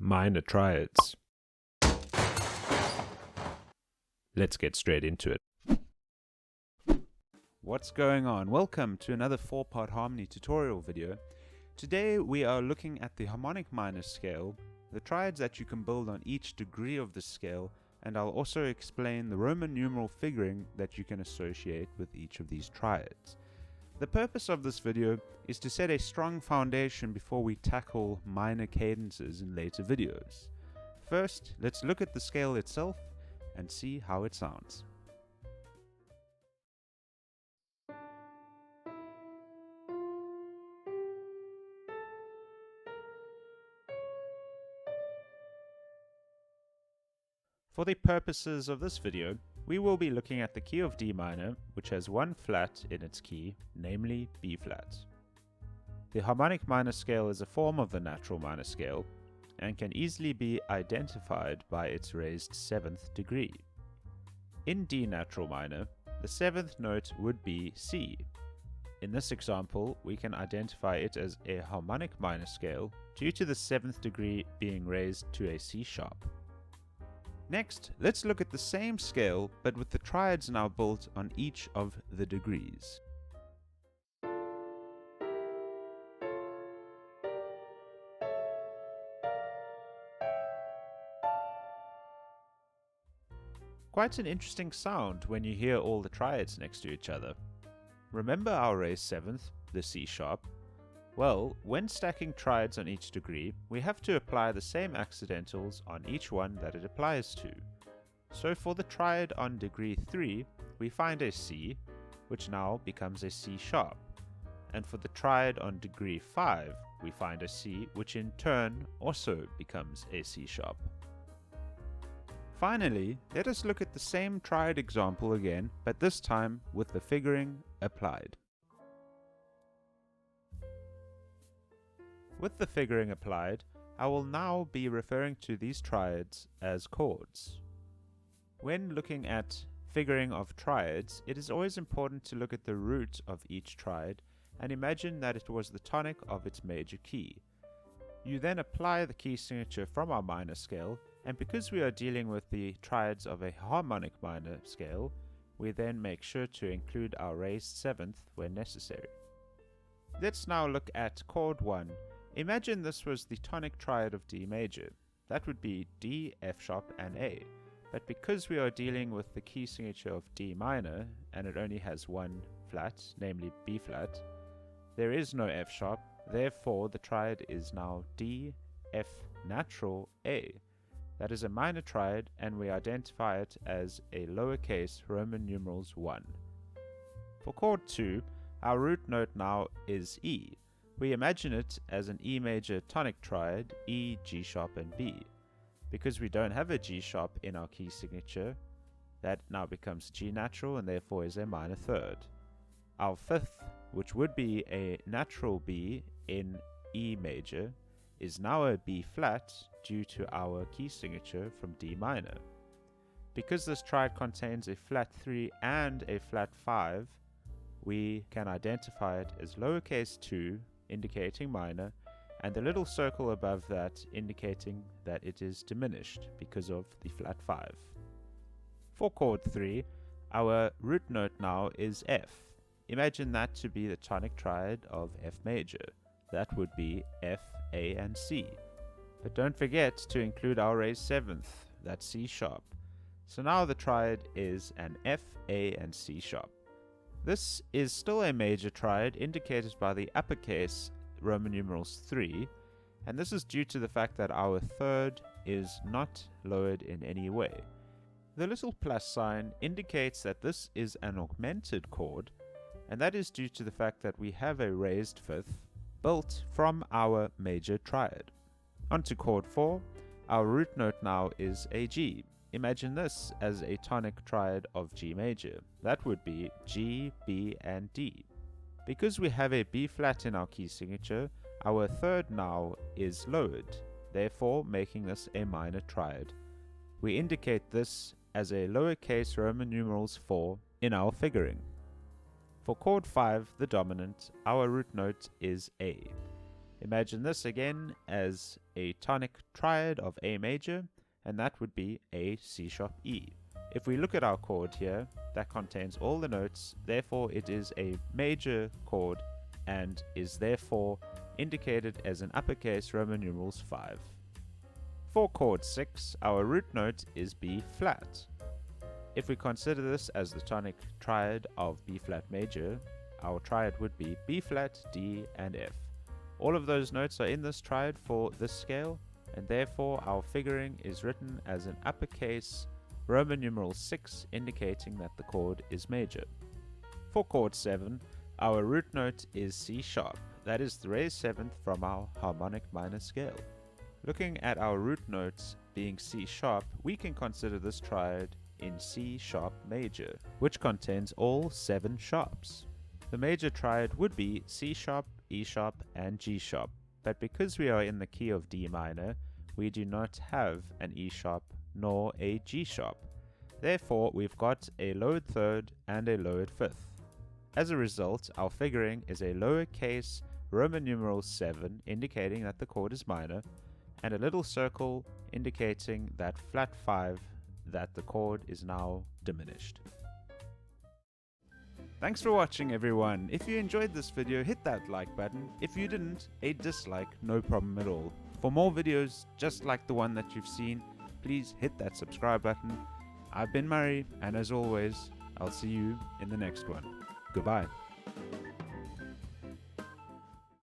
Minor triads. Let's get straight into it. What's going on? Welcome to another 4-part harmony tutorial video. Today we are looking at the harmonic minor scale, the triads that you can build on each degree of the scale, and I'll also explain the Roman numeral figuring that you can associate with each of these triads. The purpose of this video is to set a strong foundation before we tackle minor cadences in later videos. First, let's look at the scale itself and see how it sounds. For the purposes of this video, we will be looking at the key of D minor, which has one flat in its key, namely B flat. The harmonic minor scale is a form of the natural minor scale and can easily be identified by its raised 7th degree. In D natural minor, the 7th note would be C. In this example, we can identify it as a harmonic minor scale due to the 7th degree being raised to a C sharp. Next, let's look at the same scale but with the triads now built on each of the degrees. Quite an interesting sound when you hear all the triads next to each other. Remember our raised 7th, the C sharp? Well, when stacking triads on each degree, we have to apply the same accidentals on each one that it applies to. So for the triad on degree 3, we find a C, which now becomes a C sharp. And for the triad on degree 5, we find a C, which in turn also becomes a C sharp. Finally, let us look at the same triad example again, but this time with the figuring applied. With the figuring applied, I will now be referring to these triads as chords. When looking at figuring of triads, it is always important to look at the root of each triad and imagine that it was the tonic of its major key. You then apply the key signature from our minor scale, and because we are dealing with the triads of a harmonic minor scale, we then make sure to include our raised 7th when necessary. Let's now look at chord 1. Imagine this was the tonic triad of D major. That would be D, F sharp, and A. But because we are dealing with the key signature of D minor, and it only has one flat, namely B flat, there is no F sharp, therefore the triad is now D, F natural, A. That is a minor triad, and we identify it as a lowercase Roman numerals 1. For chord 2, our root note now is E. We imagine it as an E major tonic triad, E, G sharp, and B. Because we don't have a G sharp in our key signature, that now becomes G natural and therefore is a minor third. Our 5th, which would be a natural B in E major, is now a B flat due to our key signature from D minor. Because this triad contains a flat 3 and a flat 5, we can identify it as lowercase 2, indicating minor, and the little circle above that indicating that it is diminished because of the flat 5. For chord 3, our root note now is F. Imagine that to be the tonic triad of F major. That would be F, A, and C. But don't forget to include our raised 7th, that's C sharp. So now the triad is an F, A, and C sharp. This is still a major triad indicated by the uppercase Roman numerals 3, and this is due to the fact that our third is not lowered in any way. The little plus sign indicates that this is an augmented chord, and that is due to the fact that we have a raised 5th built from our major triad. On to chord 4, our root note now is a G. Imagine this as a tonic triad of G major. That would be G, B, and D. Because we have a B flat in our key signature, our third now is lowered, therefore making this a minor triad. We indicate this as a lowercase Roman numerals 4 in our figuring. For chord 5, the dominant, our root note is A. Imagine this again as a tonic triad of A major, and that would be A, C sharp, E. If we look at our chord here, that contains all the notes, therefore it is a major chord and is therefore indicated as an uppercase Roman numerals 5. For chord 6, our root note is B flat. If we consider this as the tonic triad of B flat major, our triad would be B flat, D, and F. All of those notes are in this triad for this scale, and therefore our figuring is written as an uppercase Roman numeral 6, indicating that the chord is major. For chord 7, our root note is C sharp, that is the raised 7th from our harmonic minor scale. Looking at our root notes being C sharp, we can consider this triad in C sharp major, which contains all 7 sharps. The major triad would be C sharp, E sharp, and G sharp, but because we are in the key of D minor, we do not have an E sharp nor a G sharp. Therefore, we've got a lowered third and a lowered fifth. As a result, our figuring is a lowercase Roman numeral 7, indicating that the chord is minor, and a little circle indicating that flat 5, that the chord is now diminished. Thanks for watching, everyone. If you enjoyed this video, hit that like button. If you didn't, a dislike, no problem at all. For more videos just like the one that you've seen, please hit that subscribe button. I've been Murray, and as always, I'll see you in the next one. Goodbye.